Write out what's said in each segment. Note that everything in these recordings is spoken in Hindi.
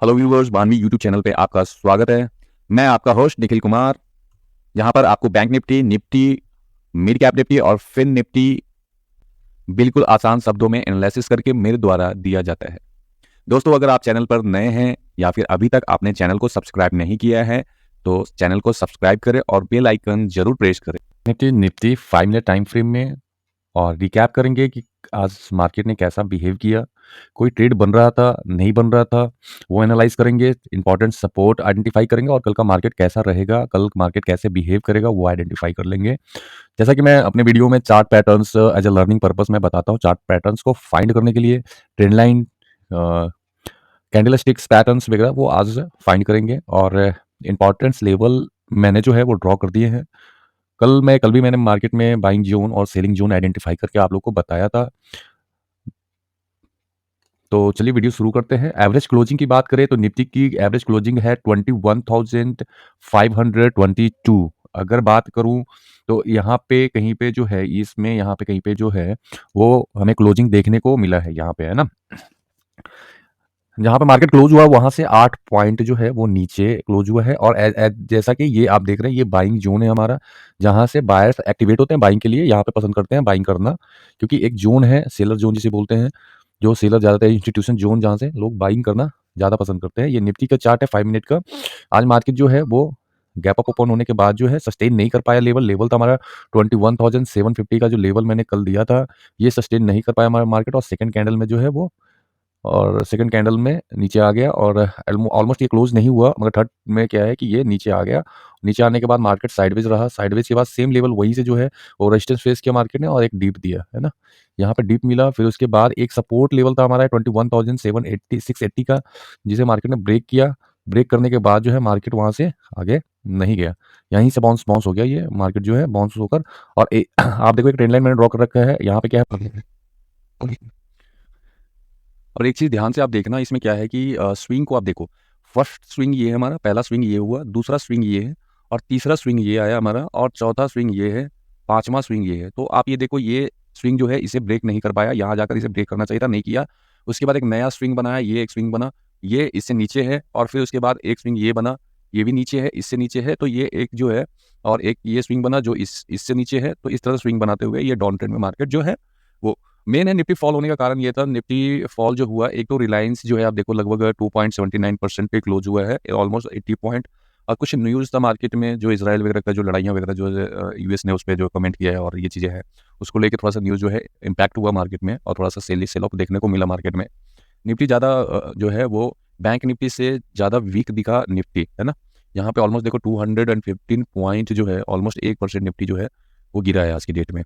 हेलो व्यूवर्स, बानवी यूट्यूब चैनल पे आपका स्वागत है। मैं आपका होस्ट निखिल कुमार। यहाँ पर आपको bank Nifty, Nifty, mid cap Nifty और फिन निफ्टी बिल्कुल आसान शब्दों में एनालिसिस करके मेरे द्वारा दिया जाता है। दोस्तों, अगर आप चैनल पर नए हैं या फिर अभी तक आपने चैनल को सब्सक्राइब नहीं किया है तो चैनल को सब्सक्राइब करें और बेल आइकन जरूर प्रेस करें। निफ्टी 5 मिनट टाइम फ्रेम में और रिकैप करेंगे कि आज मार्केट ने कैसा बिहेव किया, कोई ट्रेड बन रहा था, नहीं बन रहा था, वो एनालाइज करेंगे, इंपॉर्टेंट सपोर्ट आइडेंटिफाई करेंगे और कल का मार्केट कैसा रहेगा, कल मार्केट कैसे बिहेव करेगा वो आइडेंटिफाई कर लेंगे। जैसा कि मैं अपने वीडियो में chart patterns as a learning purpose में बताता हूँ, चार्ट पैटर्न्स को फाइंड करने के लिए trend line, candle sticks patterns वगैरह वो आज फाइंड करेंगे और इंपॉर्टेंस लेवल मैंने जो है वो ड्रॉ कर दिए हैं। कल भी मैंने मार्केट में बाइंग जोन और सेलिंग जोन आइडेंटिफाई करके आप लोग को बताया था। तो चलिए वीडियो शुरू करते हैं। एवरेज क्लोजिंग की बात करें तो निफ्टी की एवरेज क्लोजिंग है 21,522। अगर बात करूं तो यहाँ पे कहीं पे जो है, इसमें यहाँ पे कहीं पे जो है वो हमें क्लोजिंग देखने को मिला है, यहाँ पे है ना, जहाँ पे मार्केट क्लोज हुआ वहां से 8 पॉइंट जो है वो नीचे क्लोज हुआ है। और जैसा कि ये आप देख रहे हैं, ये बाइंग जोन है हमारा, जहां से बायर्स एक्टिवेट होते हैं बाइंग के लिए, यहाँ पे पसंद करते हैं बाइंग करना, क्योंकि एक जोन है सेलर जोन जिसे बोलते हैं, जो सेलर ज्यादातर इंस्टीट्यूशन जोन जहाँ से लोग बाइंग करना ज्यादा पसंद करते हैं। ये निफ्टी का चार्ट है 5 मिनट का। आज मार्केट जो है वो गैप अप ओपन होने के बाद जो है सस्टेन नहीं कर पाया। लेवल था हमारा 21,750 का, जो लेवल मैंने कल दिया था, ये सस्टेन नहीं कर पाया हमारा मार्केट, और सेकंड कैंडल में जो है वो, और सेकंड कैंडल में नीचे आ गया और ऑलमोस्ट ये क्लोज नहीं हुआ, मगर थर्ड में क्या है कि ये नीचे आ गया। नीचे आने के बाद मार्केट साइडवेज रहा, साइडवेज के बाद सेम लेवल वहीं से जो है वो रेजिस्टेंस फेस किया मार्केट ने और एक डीप दिया है ना, यहाँ पे डीप मिला। फिर उसके बाद एक सपोर्ट लेवल था हमारा 21,780 का, जिसे मार्केट ने ब्रेक किया। ब्रेक करने के बाद जो है मार्केट वहां से आगे नहीं गया, यहीं से बाउंस बाउंस हो गया ये मार्केट जो है, बाउंस होकर। और आप देखो एक ट्रेंड लाइन मैंने ड्रॉ कर रखा है, यहाँ पे क्या है, और एक चीज़ ध्यान से आप देखना, इसमें क्या है कि स्विंग को आप देखो। फर्स्ट स्विंग ये है हमारा, पहला स्विंग ये हुआ, दूसरा स्विंग ये है, और तीसरा स्विंग ये आया हमारा, और चौथा स्विंग ये है, पांचवा स्विंग ये है। तो आप ये देखो, ये स्विंग जो है इसे ब्रेक नहीं कर पाया, यहाँ जाकर इसे ब्रेक करना चाहिए था, नहीं किया। उसके बाद एक नया स्विंग बनाया, ये एक स्विंग बना, ये इससे नीचे है, और फिर उसके बाद एक स्विंग ये बना, ये भी नीचे है, इससे नीचे है, तो ये एक जो है, और एक ये स्विंग बना जो इससे नीचे है। तो इस तरह स्विंग बनाते हुए ये डाउन ट्रेंड में मार्केट जो है वो मेन है। निफ्टी फॉल होने का कारण ये था, निफ्टी फॉल जो हुआ, एक तो रिलायंस जो है आप देखो लगभग 2.79% पे क्लोज हुआ है, ऑलमोस्ट 80 पॉइंट। और कुछ न्यूज़ था मार्केट में, जो इसराइल वगैरह का जो लड़ाइयाँ वगैरह जो यूएस ने उस पर जो कमेंट किया है और ये चीज़ें हैं, उसको लेकर थोड़ा सा न्यूज़ जो है इम्पैक्ट हुआ मार्केट में, और थोड़ा सा सेल ऑफ देखने को मिला मार्केट में। निफ्टी ज़्यादा जो है वो बैंक निफ्टी से ज़्यादा वीक दिखा निफ्टी, है ना। यहाँ पे ऑलमोस्ट देखो 215 पॉइंट जो है, ऑलमोस्ट 1% निफ्टी जो है वो गिरा है आज की डेट में।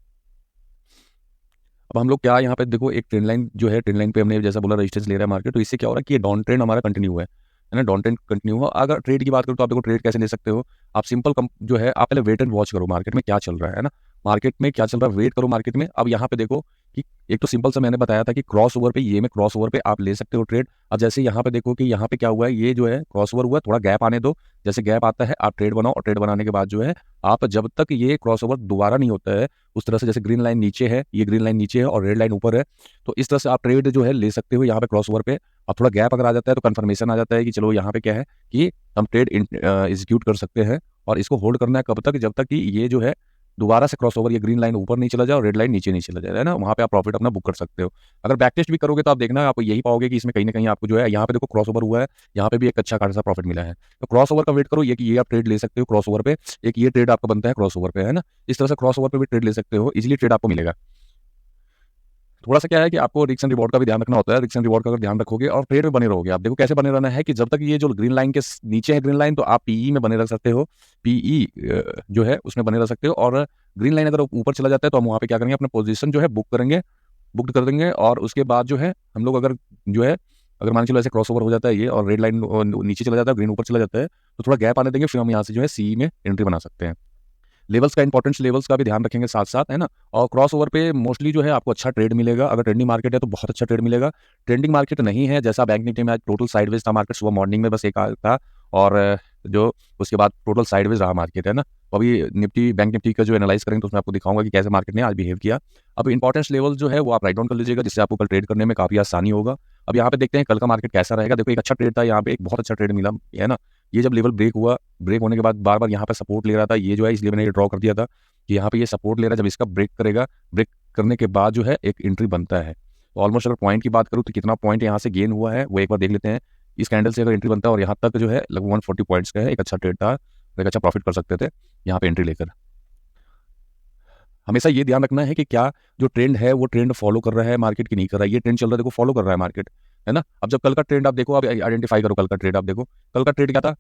अब हम लोग क्या, यहाँ पे देखो एक ट्रेंड लाइन जो है, ट्रेंड लाइन पे हमने जैसा बोला रेजिस्टेंस ले रहा है मार्केट, तो इससे क्या हो रहा है कि ये डाउन ट्रेंड हमारा कंटिन्यू हुआ है ना, डाउन ट्रेंड कंटिन्यू हुआ। अगर ट्रेड की बात करो तो आप देखो ट्रेड कैसे ले सकते हो, आप सिंपल जो है, आप पहले वेट एंड वॉच करो मार्केट में क्या चल रहा है ना, मार्केट में क्या चल रहा है वेट करो मार्केट में। अब यहाँ पे देखो कि एक तो सिंपल सा मैंने बताया था कि क्रॉस ओवर पे, ये में क्रॉस ओवर पे आप ले सकते हो ट्रेड। अब जैसे यहाँ पे देखो कि यहाँ पे क्या हुआ है, ये जो है क्रॉस ओवर हुआ, थोड़ा गैप आने दो, जैसे गैप आता है आप ट्रेड बनाओ, और ट्रेड बनाने के बाद जो है आप जब तक ये क्रॉस ओवर दोबारा नहीं होता है, उस तरह से जैसे ग्रीन लाइन नीचे है, ये ग्रीन लाइन नीचे है और रेड लाइन ऊपर है, तो इस तरह से आप ट्रेड जो है ले सकते हो यहाँ पे क्रॉस ओवर पे। अब थोड़ा गैप अगर आ जाता है तो कंफर्मेशन आ जाता है कि चलो यहाँ पे क्या है कि हम ट्रेड एग्जीक्यूट कर सकते हैं, और इसको होल्ड करना है कब तक, जब तक कि ये जो है दोबारा से क्रॉस ओवर, ये ग्रीन लाइन ऊपर नहीं चला जाए और रेड लाइन नीचे नहीं चला जाए, है ना, वहाँ पे आप प्रॉफिट अपना बुक कर सकते हो। अगर बैक टेस्ट भी करोगे तो आप देखना, आप यही पाओगे कि इसमें कहीं ना कहीं आपको जो है, यहाँ पे देखो क्रॉस ओवर हुआ है, यहाँ पे भी एक अच्छा खासा प्रॉफिट मिला है। तो क्रॉस ओवर का वेट करो, ये कि ये आप ट्रेड ले सकते हो क्रॉस ओवर पे, एक ये ट्रेड आपका बनता है क्रॉस ओवर पे, है ना, इस तरह से क्रॉस ओवर पे भी ट्रेड ले सकते हो, इजीली ट्रेड आपको मिलेगा। थोड़ा सा क्या है कि आपको रिस्क एंड रिवॉर्ड का भी ध्यान रखना होता है, रिस्क एंड रिवॉर्ड का अगर ध्यान रखोगे और ट्रेड में बने रहोगे, आप देखो कैसे बने रहना है कि जब तक ये जो ग्रीन लाइन के नीचे है ग्रीन लाइन, तो आप पीई में बने रह सकते हो, पीई जो है उसमें बने रह सकते हो। और ग्रीन लाइन अगर ऊपर चला जाता है तो हम वहाँ पे क्या करेंगे, अपना पोजीशन जो है बुक करेंगे, बुक कर देंगे, और उसके बाद जो है हम लोग अगर जो है, अगर मान चलो ऐसे क्रॉस ओवर हो जाता है ये और रेड लाइन नीचे चला जाता है, ग्रीन ऊपर चला जाता है, तो थोड़ा गैप आने देंगे, फिर हम यहाँ से जो है सी में एंट्री बना सकते हैं। लेवल्स का इंपॉर्टेंस, लेवल्स का भी ध्यान रखेंगे साथ साथ, है ना। और क्रॉस ओवर पे मोस्टली जो है आपको अच्छा ट्रेड मिलेगा, अगर ट्रेंडिंग मार्केट है तो बहुत अच्छा ट्रेड मिलेगा। ट्रेंडिंग मार्केट नहीं है, जैसा बैंक निफ्टी में आज टोटल साइडवेज था मार्केट, सुबह मॉर्निंग में बस एक था, और जो उसके बाद टोटल साइडवेज रहा मार्केट, है ना। तो अभी निफ्टी, बैंक निफ्टी का जो एनालाइज करेंगे तो उसमें आपको दिखाऊंगा कि कैसे मार्केट ने आज बिहेव किया। अब इंपॉर्टेंस लेवल जो है वो आप राइट डाउन कर लीजिएगा, जिससे आपको कल ट्रेड करने में काफ़ी आसानी होगा। अब यहाँ पे देखते हैं कल का मार्केट कैसा रहेगा। देखो एक अच्छा ट्रेड था यहाँ पे, एक बहुत अच्छा ट्रेड मिला है ना। ये जब लेवल ब्रेक हुआ, ब्रेक होने के बाद बार बार यहाँ पे सपोर्ट ले रहा था, ये जो है इसलिए मैंने ये ड्रॉ कर दिया था कि यहाँ पे ये सपोर्ट ले रहा है। जब इसका ब्रेक करेगा, ब्रेक करने के बाद जो है एक एंट्री बनता है। तो ऑलमोस्ट अगर पॉइंट की बात करूँ तो कितना पॉइंट यहाँ से गेन हुआ है वो एक बार देख लेते हैं। इस कैंडल से अगर एंट्री बनता है और यहाँ तक जो है लगभग 140 पॉइंट्स का है, एक अच्छा ट्रेड था, एक अच्छा प्रॉफिट कर सकते थे यहाँ पे एंट्री लेकर। हमेशा ये ध्यान रखना है कि क्या जो ट्रेंड है वो ट्रेंड फॉलो कर रहा है मार्केट की नहीं कर रहा है। ये ट्रेंड चल रहा है, देखो फॉलो कर रहा है मार्केट, है ना। अब जब कल का ट्रेंड आप देखो, आप आइडेंटिफाई करो कल का ट्रेड। आप देखो कल का ट्रेड क्या था,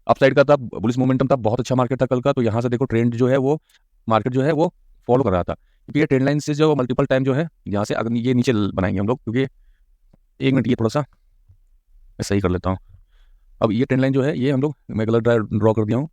अपसाइड का था, बुलिश मोमेंटम था, बहुत अच्छा मार्केट था कल का। तो यहाँ से देखो ट्रेंड जो है वो मार्केट जो है वो फॉलो कर रहा था, क्योंकि ये ट्रेंड लाइन से जो मल्टीपल टाइम जो है यहाँ से अगर ये नीचे बनाएंगे हम लोग, क्योंकि एक मिनट ये थोड़ा सा मैं सही कर लेता हूँ। अब ये ट्रेंड लाइन जो है ये हम लोग, मैं गलत ड्रॉ कर दिया हूँ,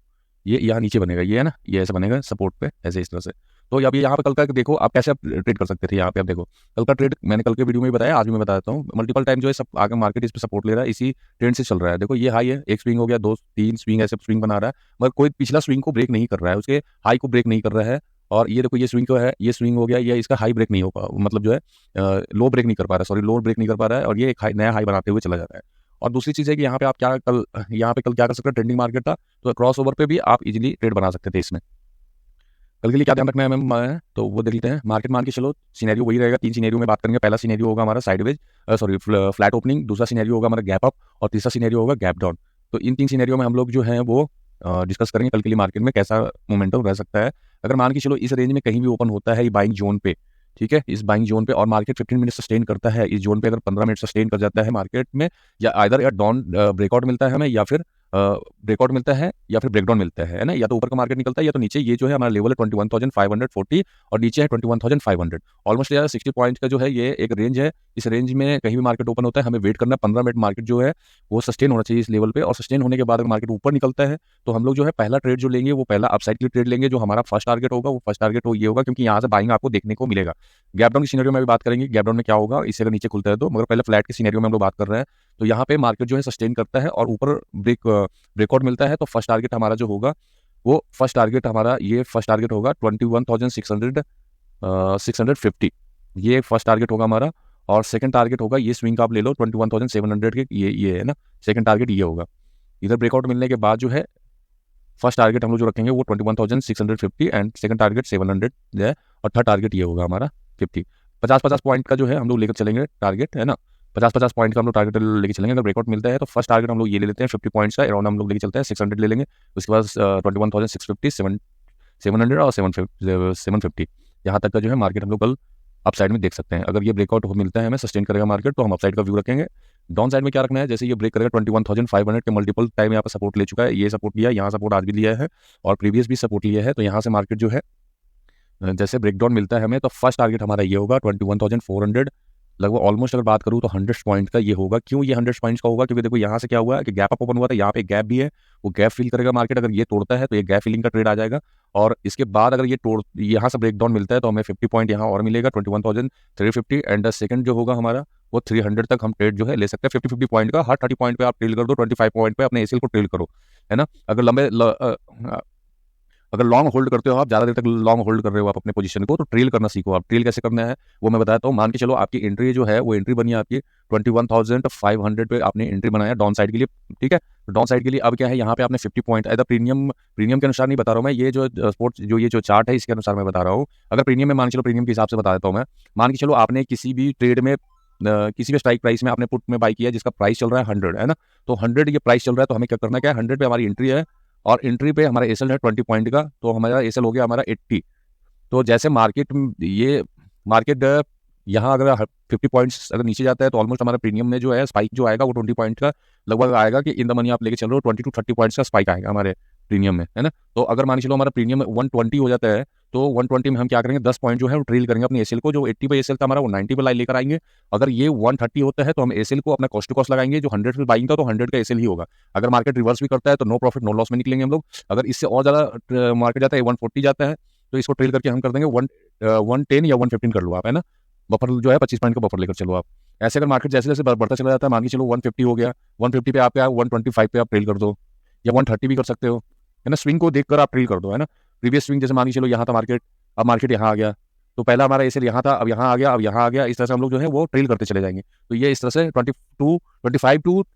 ये यहाँ नीचे बनेगा, ये है ना, ये ऐसे बनेगा सपोर्ट पे ऐसे इस तरह से। तो अब यहाँ पे कल का देखो आप कैसे आप ट्रेड कर सकते थे। यहाँ पे आप देखो कल का ट्रेड मैंने कल के वीडियो में भी बताया, आज भी मैं बता देता हूँ। मल्टीपल टाइम जो है सब आगे मार्केट इस पे सपोर्ट ले रहा है, इसी ट्रेंड से चल रहा है। देखो ये हाई है, एक स्विंग हो गया, दो तीन स्विंग ऐसे स्विंग बना रहा है, मगर कोई पिछला स्विंग को ब्रेक नहीं कर रहा है, उसके हाई को ब्रेक नहीं कर रहा है। और ये देखो ये स्विंग को है, ये स्विंग हो गया, ये इसका हाई ब्रेक नहीं होगा, मतलब जो है लो ब्रेक नहीं कर पा रहा है, सॉरी लो ब्रेक नहीं कर पा रहा है, और ये एक नया हाई बनाते हुए चला जा रहा है। और दूसरी चीज़ है कि यहाँ पे आप क्या कल, यहाँ पे कल क्या कर सकते हैं, ट्रेंडिंग मार्केट था तो क्रॉस ओवर पे भी आप इजीली ट्रेड बना सकते थे इसमें। कल के लिए क्या ध्यान रखना है मैम, तो वो देख लेते हैं। मार्केट मान के चलो सिनेरियो वही रहेगा, तीन सिनेरियो में बात करेंगे। पहला सिनेरियो होगा हमारा साइडवेज, सॉरी फ्लैट ओपनिंग, दूसरा सिनेरियो होगा हमारा गैप अप, और तीसरा सिनेरियो होगा गैप डाउन। तो इन तीन सिनेरियो में हम लोग जो है वो डिस्कस करेंगे कल के लिए मार्केट में कैसा मोमेंटम रह सकता है। अगर मान के चलो इस रेंज में कहीं भी ओपन होता है बाइंग जोन पे, ठीक है, इस बाइंग जोन पे, और मार्केट 15 मिनट सस्टेन करता है इस जोन पे, अगर 15 मिनट सस्टेन कर जाता है मार्केट में, या आइदर या डाउन ब्रेकआउट मिलता है हमें, या फिर ब्रेकआउट मिलता है, या फिर ब्रेकडाउन मिलता है ना, या तो ऊपर का मार्केट निकलता है या तो नीचे। ये जो है हमारा लेवल है 21,540 और नीचे है 21,500। ऑलमोस्ट यार 60 पॉइंट का जो है ये एक रेंज है। इस रेंज में कहीं भी मार्केट ओपन होता है हमें वेट करना है 15 मिनट, मार्केट जो है वो सस्टेन होना चाहिए इस लेवल पे, और सस्टेन होने के बाद अगर मार्केट ऊपर निकलता है तो हम लोग जो है पहला ट्रेड जो लेंगे वो पहला अपसाइड के लिए ट्रेड लेंगे। जो हमारा फर्स्ट टारगेट होगा वो फर्स्ट टारगेट ये होगा, क्योंकि यहाँ से बाइंग आपको देखने को मिलेगा। गैप डाउन की सिनेरियो में भी बात करेंगे, गैप डाउन में क्या होगा इससे अगर नीचे खुलता है तो, मगर पहले फ्लैट के सिनेरियो में हम लोग बात कर रहे हैं। तो यहाँ पे मार्केट जो है सस्टेन करता है और ऊपर ब्रेकआउट मिलता है, तो फर्स्ट टारगेट हमारा जो होगा वो फर्स्ट टारगेट हमारा ये फर्स्ट टारगेट होगा 21,650, ये फर्स्ट टारगेट होगा हमारा। और सेकंड टारगेट होगा ये स्विंग का आप ले लो 21,700 के, ये है ना, सेकंड टारगेट ये होगा। इधर ब्रेकआउट मिलने के बाद जो है फर्स्ट टारगेट हम लोग जो रखेंगे वो 21,650 एंड सेकंड टारगेट 700 है, और थर्ड टारगेट ये होगा हमारा 50। 50-50 पॉइंट का जो है हम लोग लेकर चलेंगे टारगेट, है ना, 50-50 पॉइंट का हम लोग टारगेट लेके चलेंगे। अगर ब्रेकआउट मिलता है तो फर्स्ट टारगेट हम लोग ये ले लेते हैं 50 पॉइंट्स का, अराउंड हम लोग लेके चलते हैं 600 ले लेंगे। उसके बाद 21,650, 700 और 750 यहाँ तक का जो है मार्केट हम लोग कल अपसाइड में देख सकते हैं। अगर ये ब्रेकआउट मिलता है हमें, सस्टेन करेगा मार्केट, तो हम अपसाइड का व्यू रखेंगे। डाउन साइड में क्या रखना है, जैसे ये ब्रेक करेगा 21,500 के मल्टीपल टाइम यहाँ पर सपोर्ट ले चुका है, ये सपोर्ट लिया, यहाँ सपोर्ट आज भी लिया है और प्रीवियस भी सपोर्ट लिया है। तो यहाँ से मार्केट जो है जैसे ब्रेकडाउन मिलता है हमें, तो फर्स्ट टारगेट हमारा ये होगा 21,400 लगभग। ऑलमोस्ट अगर बात करूँ तो 100 पॉइंट का ये होगा। क्यों ये 100 पॉइंट्स का होगा, क्योंकि देखो यहाँ से क्या हुआ है कि गैप अप ओपन हुआ था, यहाँ पे गैप भी है, वो गैप फिल करेगा मार्केट। अगर ये तोड़ता है तो ये गैप फिलिंग का ट्रेड आ जाएगा, और इसके बाद अगर ये यहाँ से ब्रेकडाउन मिलता है तो हमें 50 पॉइंट यहाँ और मिलेगा 21,350, एंड सेकंड जो होगा हमारा वो 300 तक हम ट्रेड जो है ले सकते हैं। 50-50 पॉइंट का हर 30 पॉइंट पे आप ट्रेड कर दो, 25 पॉइंट पे अपने एसीएल को ट्रेड करो, है ना। अगर लॉन्ग होल्ड करते हो आप, ज़्यादा देर तक लॉन्ग होल्ड कर रहे हो आप अपने पोजीशन को, तो ट्रेल करना सीखो आप। ट्रेल कैसे करना है वो मैं बताता हूँ। मान के चलो आपकी एंट्री जो है वो एंट्री बनी है आपकी 21,500 पे, आपने एंट्री बनाया डाउन साइड के लिए, ठीक है। तो डाउन साइड के लिए अब क्या है, यहाँ पे आपने 50 पॉइंट एज प्रीमियम के अनुसार नहीं बता रहा हूँ मैं, ये जो स्पोर्ट्स जो ये जो चार्ट है इसके अनुसार मैं बता रहा हूँ। अगर प्रीमियम में मान के चलो, प्रीमियम के हिसाब से बता देता हूँ मैं। मान के चलो आपने किसी भी ट्रेड में किसी भी स्ट्राइक प्राइस में आपने पुट में बाई किया जिसका प्राइस चल रहा है 100, है ना। तो 100 ये प्राइस चल रहा है, तो हमें क्या करना, क्या है 100 पे हमारी एंट्री है और एंट्री पे हमारा एसएल है 20 पॉइंट का, तो हमारा एसएल हो गया हमारा 80। तो जैसे मार्केट यहाँ अगर 50 पॉइंट्स अगर नीचे जाता है तो ऑलमोस्ट हमारा प्रीमियम में जो है स्पाइक जो आएगा वो 20 पॉइंट का लगभग आएगा, कि इन द मनी आप लेके चल रहे हो 20 to 30 पॉइंट्स का स्पाइक आएगा हमारे प्रीमियम में, है ना। तो अगर मान के चलो हमारा प्रीमियम 120 हो जाता है, तो 120 में हम क्या करेंगे, 10 पॉइंट जो है वो ट्रेल करेंगे अपने एसएल को। जो 80 पे एसएल था हमारा वो 90 पे लाई लेकर आएंगे। अगर ये 130 होता है तो हम एसएल को अपना कॉस्ट टू कॉस्ट लगाएंगे, जो 100 पे बाइंग था तो 100 का एसएल ही होगा। अगर मार्केट रिवर्स भी करता है तो नो प्रॉफिट नो लॉस में निकलेंगे हम लोग। अगर इससे और ज़्यादा मार्केट जाता है 140 जाता है तो इसको ट्रेल करके हम कर देंगे 110 या 115 कर लो आप, है ना। बफर जो है 25 पॉइंट का बफर लेकर चलो आप। ऐसे अगर मार्केट जैसे जैसे बढ़ता चला जाता है, मान के चलो 150 हो गया, 150 पे आप 125 पे आप ट्रेल कर दो, या 130 भी कर सकते हो, है ना। स्विंग को देखकर आप ट्रेल कर दो, है ना। प्रीवियस स्विंग जैसे मान के चलो यहाँ था मार्केट, अब मार्केट यहाँ आ गया, तो पहला हमारा एसेल यहाँ था, अब यहाँ आ गया, अब यहाँ आ गया, इस तरह से हम लोग जो है वो ट्रेल करते चले जाएंगे। तो ये इस तरह से 25 टू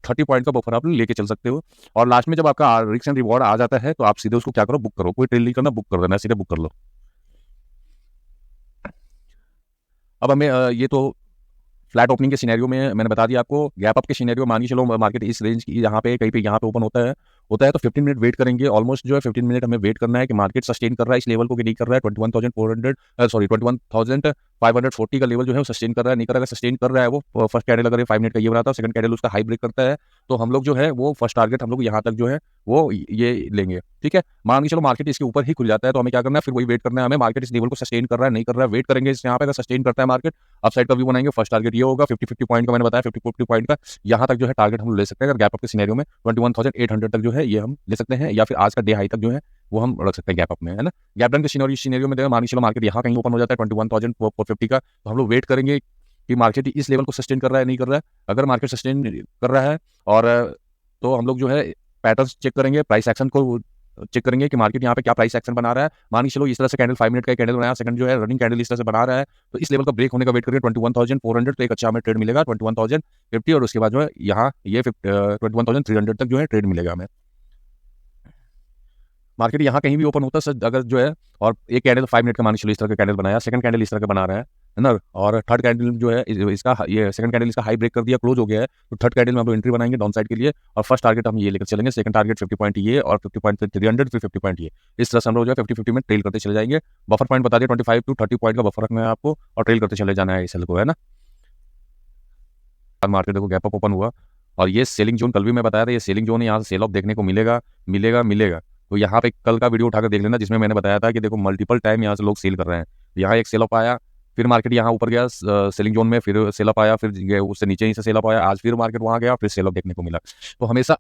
30 पॉइंट का बफर आप लेके चल सकते हो। और लास्ट में जब आपका रिस्क एंड रिवॉर्ड आ जाता है तो आप सीधे उसको क्या करो, बुक करो। कोई ट्रेल नहीं करना, बुक कर देना, सीधे बुक कर लो। अब हमें ये तो फ्लैट ओपनिंग के सिनेरियो में मैंने बता दिया आपको। गैप अप के सिनेरियो मानिए चलो मार्केट इस रेंज की यहाँ पे कहीं पे यहाँ पे ओपन होता है तो 15 मिनट वेट करेंगे। ऑलमोस्ट जो है 15 मिनट हमें वेट करना है कि मार्केट सस्टेन कर रहा है इस लेवल को कि नहीं कर रहा है। 21,540 का लेवल जो है वो सस्टेन कर रहा है, नहीं कर रहा है। सस्टेन कर रहा है वो फर्स्ट कैंडल अगर 5 मिनट का ये बनाता है, सेकंड कैंडल उसका हाई ब्रेक करता है, तो हम लोग जो है वो फर्स्ट टारगेट हम लोग यहाँ तक जो है वो ये लेंगे। ठीक है, मान के चलो मार्केट इसके ऊपर ही खुल जाता है तो हमें क्या करना है, फिर वही वेट करना है हमें। मार्केट इस लेवल को सस्टेन कर रहा है, नहीं कर रहा है, वेट करेंगे इस यहाँ पे। अगर सस्टेन करता है मार्केट, अपसाइड का व्यू बनाएंगे। फर्स्ट टारगेट ये होगा 50 पॉइंट का, मैंने बताया 50 पॉइंट का यहाँ तक जो है टारगेट हम ले सकते हैं। अगर गैप अप के सिनेरियो में 21,800 तक जो है ये हम ले सकते हैं, या फिर आज का डे हाई तक जो है वो हम रख सकते हैं गैप अप में, है ना। गैप डाउन के सिनेरियो में मान चलो मार्केट यहाँ कहीं ओपन हो जाता है 21,450 का, तो हम लोग वेट करेंगे कि मार्केट इस लेवल को सस्टेन कर रहा है, नहीं कर रहा है। अगर मार्केट सस्टेन कर रहा है और तो हम लोग जो है पैटर्न चेक करेंगे, प्राइस एक्शन को चेक करेंगे कि मार्केट यहाँ पे क्या प्राइस एक्शन बना रहा है। मान चलो इस तरह से कैंडल 5 मिनट का कैंडल बनाया, सेकंड जो है रनिंग कैंडल इस तरह से बना रहा है, तो इस लेवल का ब्रेक होने का वेट करेंगे 21,400, तो एक अच्छा हमें ट्रेड मिलेगा 21,050, और उसके बाद जो है यहाँ ये 21,300 तक जो है ट्रेड मिलेगा हमें। मार्केट यहाँ कहीं भी ओपन होता है अगर जो है, और एक कैंडल 5 मिनट का मान चलो इस तरह का कैंडल बनाया, सेकंड कैंडल इस तरह का बना रहा है ना, और थर्ड कैंडल जो है इसका ये सेकंड कैंडल इसका हाई ब्रेक कर दिया, क्लोज हो गया है, तो थर्ड कैंडल में हम लोग एंट्री बनाएंगे डाउन साइड के लिए, और फर्स्ट टारगेट हम ये लेकर चलेंगे। सेकंड टारगेट 50 पॉइंट ये और 50 पॉइंट 300, फिर 50 पॉइंट ये। इस तरह से हम लोग जो है 50-50 में ट्रेल करते चले जाएंगे। बफर पॉइंट बता दिया 25 टू 30 पॉइंट का बफर रखना है आपको, और ट्रेल करते चले जाना है इस को, है ना। मार्केट देखो गैप अप ओपन हुआ, और ये सेलिंग जोन कल भी मैं बताया था, ये सेलिंग जोन है, यहाँ से सेल ऑफ देखने को मिलेगा। तो यहाँ पे कल का वीडियो उठाकर देख लेना जिसमें मैंने बताया था कि देखो मल्टीपल टाइम यहाँ से लोग सेल कर रहे हैं। यहाँ एक सेल ऑफ आया, फिर मार्केट यहाँ ऊपर गया सेलिंग जोन में, फिर सेल ऑफ आया, फिर उससे नीचे ही से सेल ऑफ आया, आज फिर मार्केट वहाँ गया, फिर सेल ऑफ देखने को मिला। तो हमेशा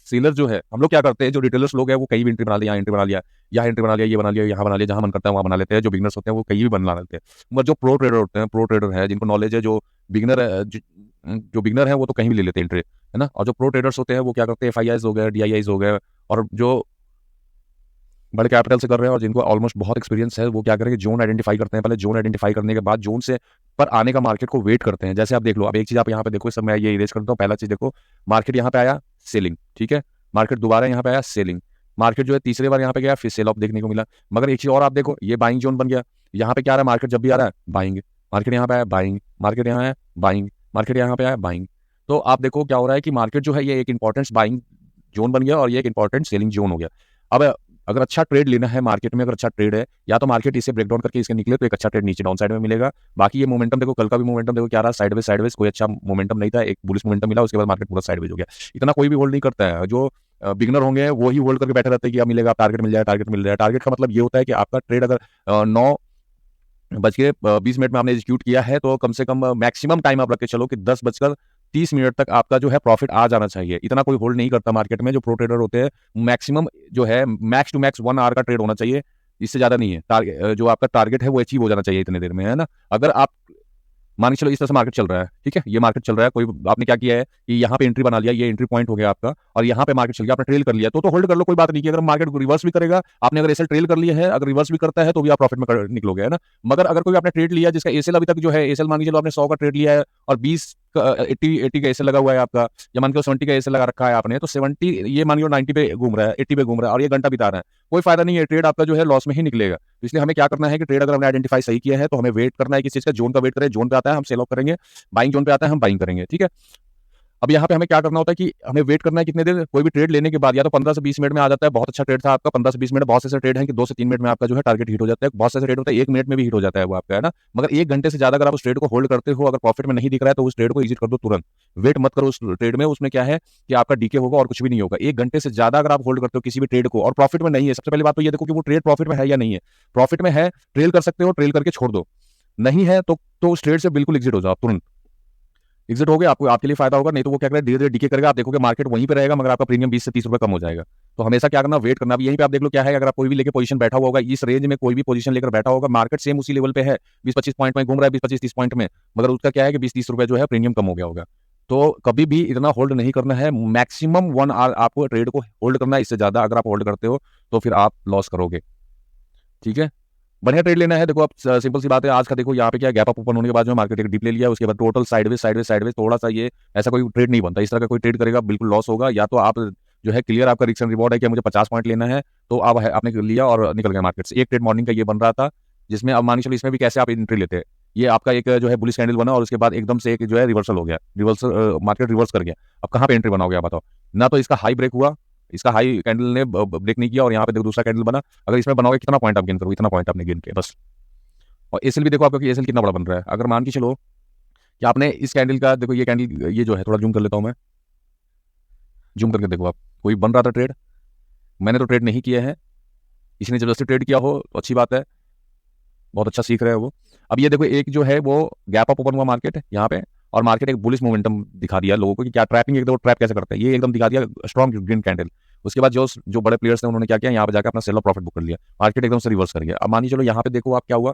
सेलर जो है, हम लोग क्या करते हैं, जो रिटेलर्स लोग हैं वो कहीं भी एंट्री बना लिया, यहाँ एंट्री बना लिया, यहाँ एंट्री बना लिया, ये बना लिया, यहाँ बना लिया, जहाँ मन करता है वहाँ बना लेते हैं। जो बिगनर्स होते हैं वो कहीं भी बना लेते हैं, मगर जो प्रो ट्रेडर होते हैं, प्रो ट्रेडर है जिनको नॉलेज है, जो बिगनर है वो तो कहीं भी ले लेते हैं एंट्री, है ना। और जो प्रो ट्रेडर्स होते हैं वो क्या करते हैं, FIIs हो गए, DIIs हो गए, और जो बड़े कैपिटल से कर रहे हैं और जिनको ऑलमोस्ट बहुत एक्सपीरियंस है वो क्या करेंगे, जोन आइडेंटिफाई करते हैं। पहले जोन आइडेंटिफाई करने के बाद जोन से पर आने का मार्केट को वेट करते हैं। जैसे आप देख लो, अब एक चीज आप यहाँ पे देखो, इस समय ये इरेज करता हूँ। पहला चीज देखो, मार्केट यहाँ पे आया सेलिंग, ठीक है, मार्केट दोबारा यहाँ पे आया सेलिंग, मार्केट जो है तीसरे बार यहाँ पे गया, फिर सेल ऑफ देखने को मिला। मगर एक चीज और आप देखो, ये बाइंग जोन बन गया। यहाँ पे क्या आ रहा है, मार्केट जब भी आ रहा है बाइंग, मार्केट यहाँ पे आया बाइंग, मार्केट यहाँ है बाइंग, मार्केट यहाँ पे आया बाइंग। तो आप देखो क्या हो रहा है कि मार्केट जो है ये एक इंपॉर्टेंट बाइंग जोन बन गया और ये एक इंपॉर्टेंट सेलिंग जोन हो गया। अब अगर अच्छा ट्रेड लेना है मार्केट में, अगर अच्छा ट्रेड है, या तो मार्केट इसे ब्रेक डाउन करके इसके निकले तो एक अच्छा ट्रेड नीचे डाउन साइड में मिलेगा। बाकी ये मोमेंटम देखो, कल का भी मोमेंटम देखो क्या रहा, साइडवेज, कोई अच्छा मोमेंटम नहीं था, एक बुलिश मोमेंटम मिला, उसके बाद मार्केट पूरा साइडवेज हो गया। इतना कोई भी होल्ड नहीं करता है। जो बिगनर होंगे वो ही होल्ड करके बैठे रहते हैं कि अब मिलेगा, टारगेट मिल जाए, टारगेट मिल जाए। टारगेट का मतलब ये होता है कि आपका ट्रेड अगर 9:20 में आपने एग्जीक्यूट किया है तो कम से कम मैक्सिमम टाइम आप रख के चलो कि 10:30 तक आपका जो है प्रॉफिट आ जाना चाहिए। इतना कोई होल्ड नहीं करता मार्केट में। जो प्रो ट्रेडर होते हैं, मैक्सिमम जो है मैक्स टू मैक्स 1 आवर का ट्रेड होना चाहिए, इससे ज्यादा नहीं है। जो आपका टारगेट है वो अचीव हो जाना चाहिए इतने देर में, है ना। अगर आप मान के चलो इस तरह से मार्केट चल रहा है, ठीक है, ये मार्केट चल रहा है, कोई आपने क्या किया है कि यहाँ पे एंट्री बना लिया, ये एंट्री पॉइंट हो गया आपका, और यहाँ पे मार्केट चल गया, आपने ट्रेल कर लिया, तो होल्ड कर लो, कोई बात नहीं। कि अगर मार्केट रिवर्स भी करेगा, आपने अगर एसएल ट्रेल कर लिया है, अगर रिवर्स भी करता है तो भी आप प्रॉफिट में निकलोगे, है ना। मगर अगर कोई आपने ट्रेड लिया जिसका एसएल अभी तक जो है, एसएल मान के चलो आपने 100 का ट्रेड लिया है और 80 का एसएल लगा हुआ है आपका, या मान के 70 का एसएल लगा रखा है आपने, तो 70 ये मान लो 90 पे घूम रहा है, 80 पे घूम रहा है, और ये घंटा बिता रहा है, कोई फायदा नहीं है। ट्रेड आपका जो है लॉस में ही निकलेगा। तो इसलिए हमें क्या करना है कि ट्रेड अगर हमने आइडेंटिफाई सही किया है तो हमें वेट करना है किस चीज का, जोन का वेट करें। जोन पे आता है हम सेल ऑफ करेंगे, बाइंग जोन पे आता है हम बाइंग करेंगे, ठीक है। अब यहाँ पे हमें क्या करना होता है कि हमें वेट करना है कितने देर, कोई भी ट्रेड लेने के बाद या तो 15 से 20 मिनट में आ जाता है। बहुत अच्छा ट्रेड था आपका 15 से 20 मिनट, बहुत से ऐसे ट्रेड हैं कि 2 से 3 मिनट में आपका जो है टारगेट हिट हो जाता है, बहुत से ऐसे ट्रेड होता है 1 मिनट में भी हिट हो जाता है वो आपका, है ना। मगर 1 घंटे से ज्यादा अगर आप उस ट्रेड को होल्ड करते हो, अगर प्रॉफिट में नहीं दिख रहा है तो उस ट्रेड को एग्जिट कर दो तुरंत, वेट मत करो उस ट्रेड में। उसमें क्या है कि आपका डीके होगा और कुछ भी नहीं होगा। 1 घंटे से ज्यादा अगर आप होल्ड करते हो किसी भी ट्रेड को और प्रॉफिट में नहीं है, सबसे पहले बात तो ये देखो कि वो ट्रेड प्रॉफिट में है या नहीं है। प्रॉफिट में है, ट्रेल कर सकते हो, ट्रेल करके छोड़ दो। नहीं है तो उस ट्रेड से बिल्कुल एग्जिट हो जाओ, तुरंत एग्जिट हो गया, आपको आपके लिए फायदा होगा। नहीं तो वो क्या करेगा, धीरे धीरे डीके करेगा, आप देखोगे मार्केट वहीं पे रहेगा, मगर आपका प्रीमियम 20 से 30 रुपए कम हो जाएगा। तो हमेशा क्या करना, वेट करना। भी यहीं पे आप देख लो क्या है, अगर आप कोई भी लेके पोजीशन बैठा हुआ होगा, इस रेंज में कोई भी पोजीशन लेकर बैठा होगा, मार्केट सेम उसी लेवल पे है, 20-25 पॉइंट में घूम रहा है, 20-25-30 पॉइंट में, मगर उसका क्या है कि 20-30 रुपए जो है प्रीमियम कम हो गया होगा। तो कभी भी इतना होल्ड नहीं करना है। मैक्सिमम 1 आवर आपको ट्रेड को होल्ड करना है, इससे ज्यादा अगर आप होल्ड करते हो तो फिर आप लॉस करोगे, ठीक है। बढ़िया ट्रेड लेना है, देखो आप सिंपल सी बात है, आज का देखो यहाँ पे क्या गैप अप ओपन होने के बाद जो मार्केट एक डिप ले लिया, उसके बाद टोटल साइडवेज साइडवेज साइडवेज, थोड़ा सा ये ऐसा कोई ट्रेड नहीं बनता, इस तरह का कोई ट्रेड करेगा बिल्कुल लॉस होगा। या तो आप जो है क्लियर आपका रिस्क एंड रिवॉर्ड है कि मुझे 50 पॉइंट लेना है, तो आप आपने लिया और निकल गया मार्केट से। एक ट्रेड मॉर्निंग का ये बन रहा था, जिसमें अब मान के चलो इसमें भी कैसे आप एंट्री लेते हैं, ये आपका एक जो है बुलिश कैंडल बना और उसके बाद एकदम से एक जो है रिवर्सल हो गया, रिवर्सल मार्केट रिवर्स कर गया। अब कहाँ पे एंट्री बनाओगे आप बताओ? ना तो इसका हाई ब्रेक हुआ, इसका हाई कैंडल ने ब्रेक नहीं किया और यहाँ पे देखो दूसरा कैंडल बना। अगर इसमें बनाओगे कितना पॉइंट आप गेन करोगे? इतना पॉइंट आपने गेन किया बस। और एसएल भी देखो आपका कि एसएल कितना बड़ा बन रहा है। अगर मान के चलो कि आपने इस कैंडल का देखो, ये कैंडल ये जो है, थोड़ा जूम कर लेता हूं मैं, जूम करके देखो आप, कोई बन रहा था ट्रेड, मैंने तो ट्रेड नहीं किया है, इसने जबरदस्ती ट्रेड किया हो तो अच्छी बात है, बहुत अच्छा सीख रहे हैं वो। अब ये देखो एक जो है वो गैप अप ओपन हुआ मार्केट यहाँ पे, और मार्केट एक बुलिश मोमेंटम दिखा दिया लोगों को कि क्या ट्रैपिंग एकदम ट्रैप कैसे करते हैं, ये एकदम दिखा दिया स्ट्रॉन्ग ग्रीन कैंडल। उसके बाद जो बड़े प्लेयर्स थे उन्होंने क्या किया, यहाँ पे जाकर अपना सेल ऑफ प्रॉफिट बुक कर लिया, मार्केट एकदम से रिवर्स कर गया। अब मानिए चलो यहाँ पे देखो आप क्या हुआ,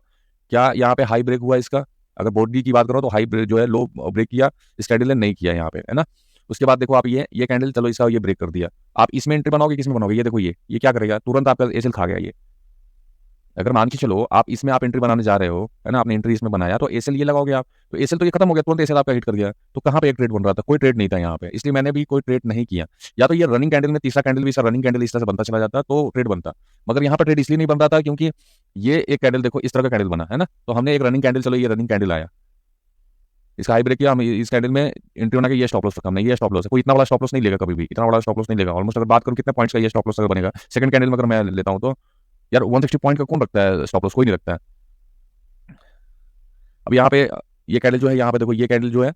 क्या यहाँ पे हाई ब्रेक हुआ इसका? अगर बॉडी की बात करो तो हाई जो है लो ब्रेक किया, इस कैंडल ने नहीं किया यहाँ पे, है ना। उसके बाद देखो आप ये कैंडल, चलो इसका ये ब्रेक कर दिया, आप इसमें एंट्री बनाओगे किसमें बनाओगे? ये देखो ये क्या करेगा, तुरंत आपका एसएल खा गया ये। अगर मान के चलो आप इसमें आप एंट्री बनाने जा रहे हो, है ना, आपने एंट्री इसमें बनाया तो एसएल ये लगाओगे आप, तो एसएल तो ये खत्म हो गया, तुरंत एसएल आपका हिट कर गया। तो कहाँ पे एक ट्रेड बन रहा था? कोई ट्रेड नहीं था यहाँ पे, इसलिए मैंने भी कोई ट्रेड नहीं किया। या तो ये रनिंग कैंडल में तीसरा कैंडल भी रनिंग कैंडल इस तरह से बनता चला जाता तो ट्रेड बनता, मगर यहाँ पर ट्रेड इसलिए नहीं बन रहा था क्योंकि ये एक कैंडल देखो इस तरह का कैंडल बना है ना, तो हमने एक रनिंग कैंडल, चलो ये रनिंग कैंडल आया, इसका हाई ब्रेक किया, हम इस कैंडल में एंट्री होना कि ये स्टॉप लॉस रखा हमने, ये स्टॉप लॉस है, कोई इतना बड़ा स्टॉप लॉस नहीं लेगा कभी भी, इतना बड़ा स्टॉप लॉस नहीं लेगा। ऑलमोस्ट अगर बात करूँ कितने पॉइंट्स का ये स्टॉप लॉस अगर बनेगा सेकंड कैंडल में, अगर मैं लेता हूँ तो यार 160 पॉइंट का कौन रखता है स्टॉप लॉस? कोई नहीं रखता है। अब यहाँ पे ये कैंडल जो है, यहाँ पे देखो ये कैंडल जो है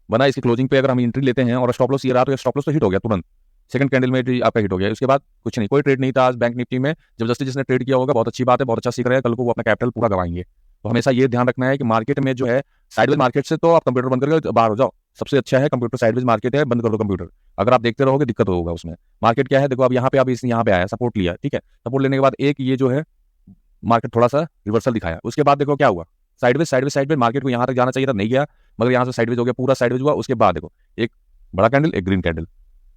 बना, इसकी क्लोजिंग पे अगर हम एंट्री लेते हैं और स्टॉप लॉस ये रहा तो स्टॉप लॉस तो हिट हो गया तुरंत, सेकंड कैंडल में आपका हिट हो गया। उसके बाद कुछ नहीं, कोई ट्रेड नहीं था आज बैंक निफ्टी में। जबरदस्ती जिसने ट्रेड किया होगा बहुत अच्छी बात है, बहुत अच्छा सीख रहा है, कल को वो अपना कैपिटल पूरा गवाएंगे। तो हमेशा ये ध्यान रखना है कि मार्केट में जो है साइडवेज मार्केट से तो आप कंप्यूटर बंद करके बाहर हो जाओ, सबसे अच्छा है कंप्यूटर। साइडवेज मार्केट है, बंद कर दो कंप्यूटर, अगर आप देखते रहोगे दिक्कत होगा उसमें। मार्केट क्या है देखो, अब यहाँ पे अब यहाँ पे आया, सपोर्ट लिया, ठीक है, सपोर्ट लेने के बाद एक ये जो है मार्केट थोड़ा सा रिवर्सल दिखाया, उसके बाद देखो क्या हुआ, साइडवेज साइडवेज साइडवेज, मार्केट को यहाँ तक जाना चाहिए था, नहीं गया, मगर यहाँ से साइडवेज हो गया, पूरा साइडवेज हुआ। उसके बाद देखो एक बड़ा कैंडल, एक ग्रीन कैंडल,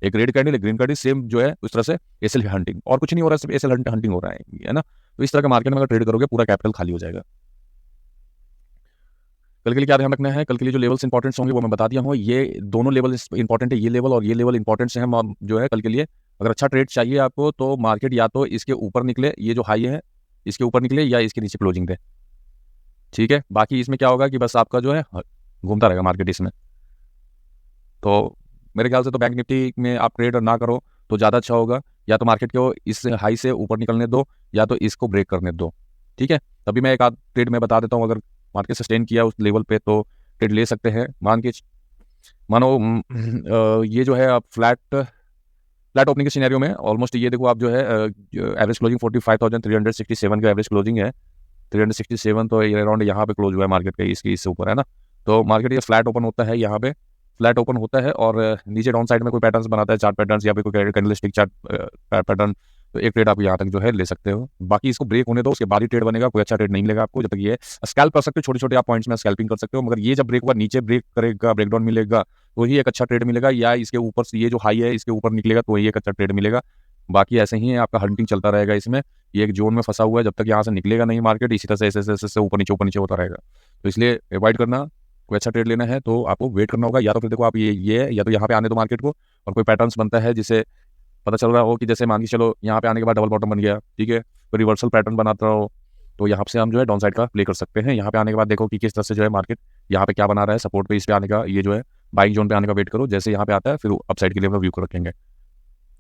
एक रेड कैंडल, एक ग्रीन कैंडल, सेम जो है उस तरह से एसएल हंटिंग, और कुछ नहीं हो रहा है, सिर्फ एसएल हंटिंग हो रहा है ना। तो इस तरह का मार्केट में अगर ट्रेड करोगे पूरा कैपिटल खाली हो जाएगा। कल के लिए क्या ध्यान रखना है, कल के लिए जो लेवल्स इंपॉर्टेंट होंगे वो मैं बता दिया हूँ, ये दोनों लेवल इंपॉर्टेंट है, ये लेवल और ये लेवल इंपॉर्टेंट है जो है कल के लिए। अगर अच्छा ट्रेड चाहिए आपको तो मार्केट या तो इसके ऊपर निकले, ये जो हाई है इसके ऊपर निकले, या इसके नीचे क्लोजिंग दे, ठीक है। बाकी इसमें क्या होगा कि बस आपका जो है घूमता रहेगा मार्केट इसमें। तो मेरे ख्याल से तो बैंक निफ्टी में आप ट्रेड ना करो तो ज़्यादा अच्छा होगा, या तो मार्केट को इस हाई से ऊपर निकलने दो, या तो इसको ब्रेक करने दो, ठीक है। तभी मैं एक आध ट्रेड में बता देता हूँ, अगर मार्केट सस्टेन किया उस लेवल पे तो ट्रेड ले सकते हैं। मानो ये जो है आप फ्लैट ओपनिंग के सिनेरियो में ऑलमोस्ट ये देखो आप जो है एवरेज क्लोजिंग 45,367 का एवरेज क्लोजिंग है, 367 तो अराउंड यहाँ पे क्लोज हुआ है मार्केट का, इसके ऊपर है ना। तो मार्केट ये फ्लैट ओपन होता है, यहाँ पे फ्लैट ओपन होता है और नीचे डाउन साइड में कोई पैटर्न्स बनाता है, चार्ट पैटर्न्स या फिर कोई कैंडलस्टिक चार्ट पैटर्न, तो एक ट्रेड आप यहाँ तक जो है ले सकते हो। बाकी इसको ब्रेक होने दो, उसके बाद ही ट्रेड बनेगा, कोई अच्छा ट्रेड नहीं मिलेगा आपको जब तक ये स्कैल्प कर सकते हो, छोटे छोटे आप पॉइंट्स में स्कैल्पिंग कर सकते हो, मगर ये जब ब्रेक हुआ नीचे ब्रेक करेगा, ब्रेकडाउन मिलेगा तो ही एक अच्छा ट्रेड मिलेगा, या इसके ऊपर से ये जो हाई है इसके ऊपर निकलेगा तो ही एक अच्छा ट्रेड मिलेगा। बाकी ऐसे ही है, आपका हंटिंग चलता रहेगा इसमें, ये एक जोन में फंसा हुआ है, जब तक यहाँ से निकलेगा नहीं मार्केट इसी तरह से ऐसे ऊपर नीचे होता रहेगा। तो इसलिए अवॉइड करना, कोई अच्छा ट्रेड लेना है तो आपको वेट करना होगा, या तो फिर देखो आप ये या तो यहाँ पे आने दो मार्केट को, और कोई पैटर्न्स बनता है जिसे पता चल रहा हो कि जैसे मान के चलो यहाँ पे आने के बाद डबल बॉटम बन गया, ठीक है, तो रिवर्सल पैटर्न बनाता हो तो यहाँ से हम जो है डाउन साइड का प्ले कर सकते हैं। यहाँ पे आने के बाद देखो कि किस तरह से जो है मार्केट यहाँ पे क्या बना रहा है, सपोर्ट पे इस पे आने का, ये जो है बाइंग जोन पे आने का वेट करो, जैसे यहाँ पे आता है फिर अपसाइड के लिए व्यू को रखेंगे।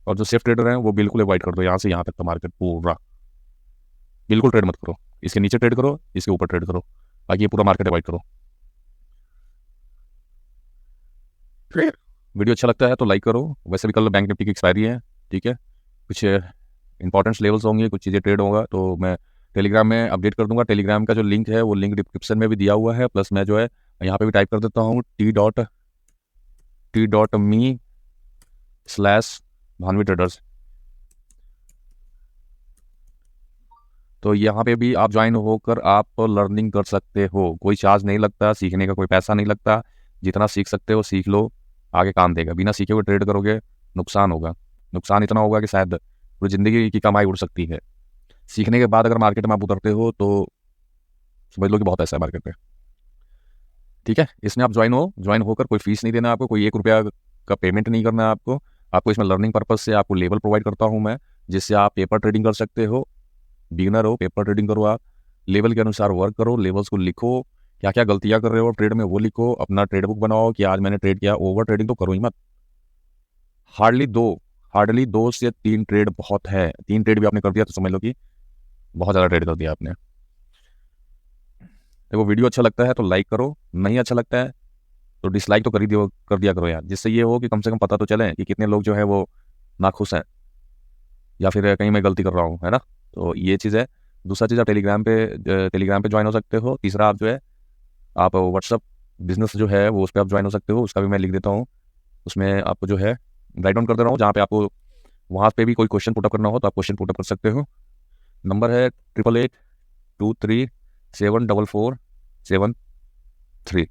और जो सेफ ट्रेडर हैं वो बिल्कुल अवॉइड कर दो, यहाँ से यहाँ तक का मार्केट पूरा बिल्कुल ट्रेड मत करो, इसके नीचे ट्रेड करो, इसके ऊपर ट्रेड करो, बाकी ये पूरा मार्केट अवॉइड करो। वीडियो अच्छा लगता है तो लाइक करो। वैसे भी कल बैंक निफ्टी की एक्सपायरी है, ठीक है, कुछ इंपॉर्टेंट लेवल्स होंगे, कुछ चीज़ें ट्रेड होगा तो मैं टेलीग्राम में अपडेट कर दूंगा। टेलीग्राम का जो लिंक है वो लिंक डिस्क्रिप्शन में भी दिया हुआ है, प्लस मैं जो है यहाँ पे भी टाइप कर देता हूँ t.me/भानवी ट्रेडर्स। तो यहाँ पे भी आप ज्वाइन होकर आप लर्निंग कर सकते हो, कोई चार्ज नहीं लगता, सीखने का कोई पैसा नहीं लगता, जितना सीख सकते हो सीख लो, आगे काम देगा। बिना सीखे हुए ट्रेड करोगे नुकसान होगा, नुकसान इतना होगा कि शायद पूरी ज़िंदगी की कमाई उड़ सकती है। सीखने के बाद अगर मार्केट में आप उतरते हो तो समझ लो कि बहुत पैसा है मार्केट में। ठीक है, इसमें आप ज्वाइन होकर कोई फीस नहीं देना आपको, कोई 1 रुपया का पेमेंट नहीं करना है आपको इसमें लर्निंग पर्पज से आपको लेवल प्रोवाइड करता हूँ मैं, जिससे आप पेपर ट्रेडिंग कर सकते हो। बिगिनर हो, पेपर ट्रेडिंग करो, आप लेवल के अनुसार वर्क करो, लेवल्स को लिखो, क्या क्या गलतियां कर रहे हो ट्रेड में वो लिखो, अपना ट्रेड बुक बनाओ कि आज मैंने ट्रेड किया। ओवर ट्रेडिंग तो करो ही मत। हार्डली दो से 3 ट्रेड बहुत है। 3 ट्रेड भी आपने कर दिया तो समझ लो कि बहुत ज़्यादा ट्रेड कर दिया आपने। देखो, वीडियो अच्छा लगता है तो लाइक करो, नहीं अच्छा लगता है तो डिसलाइक तो कर दिया करो यार, जिससे ये हो कि कम से कम पता तो चले कि कितने लोग जो है वो नाखुश हैं या फिर कहीं मैं गलती कर रहा हूँ, है ना। तो ये चीज़ है। दूसरा चीज़, आप टेलीग्राम पे ज्वाइन हो सकते हो। तीसरा, आप जो है आप व्हाट्सअप बिजनेस जो है वो उस पर आप ज्वाइन हो सकते हो, उसका भी मैं लिख देता हूँ। उसमें आपको जो है राइट डाउन कर दे रहा हूँ, जहाँ पे आपको वहाँ पे भी कोई क्वेश्चन पुटअप करना हो तो आप क्वेश्चन पुटअप कर सकते हो। नंबर है 8882374473।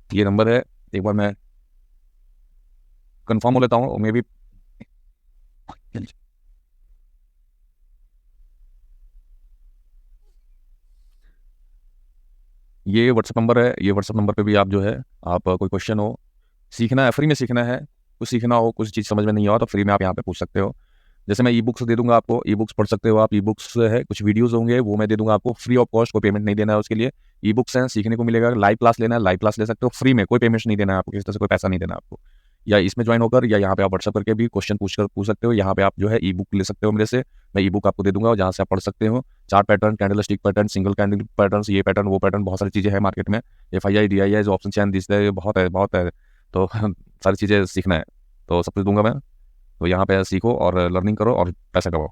ये नंबर है, एक बार मैं कंफर्म हो लेता हूँ, मे बी ये व्हाट्सअप नंबर है। ये व्हाट्सअप नंबर पे भी आप जो है आप कोई क्वेश्चन हो, सीखना है, फ्री में सीखना है, कुछ सीखना हो, कुछ चीज़ समझ में नहीं हो तो फ्री में आप यहाँ पे पूछ सकते हो। जैसे मैं ई बुक्स दे दूंगा आपको, ई बुक्स पढ़ सकते हो आप। ई बुक्स है, कुछ वीडियोस होंगे वो मैं दे दूंगा आपको फ्री ऑफ कॉस्ट, कोई पेमेंट नहीं देना है उसके लिए। ई बुक्स हैं, सीखने को मिलेगा। लाइव क्लास लेना है, लाइव क्लास ले सकते हो फ्री में, कोई पेमेंट नहीं देना है आपको, किसी तरह से कोई पैसा नहीं देना है आपको। या इसमें ज्वाइन होकर या यहाँ पे आप व्हाट्सअप करके भी क्वेश्चन पूछ सकते हो। यहाँ पे आप जो है ई बुक ले सकते हो मेरे से, मैं ई बुक आपको दे दूंगा जहाँ से आप पढ़ सकते हो। Chart pattern, candle stick pattern, single candle pattern, ये पैटर्न वो पैटर्न, बहुत सारी चीज़ें हैं मार्केट में। FII DII option chain this बहुत है। तो सारी चीज़ें सीखना है तो सब कुछ दूंगा मैं। तो यहाँ पे सीखो और लर्निंग करो और पैसा कमाओ।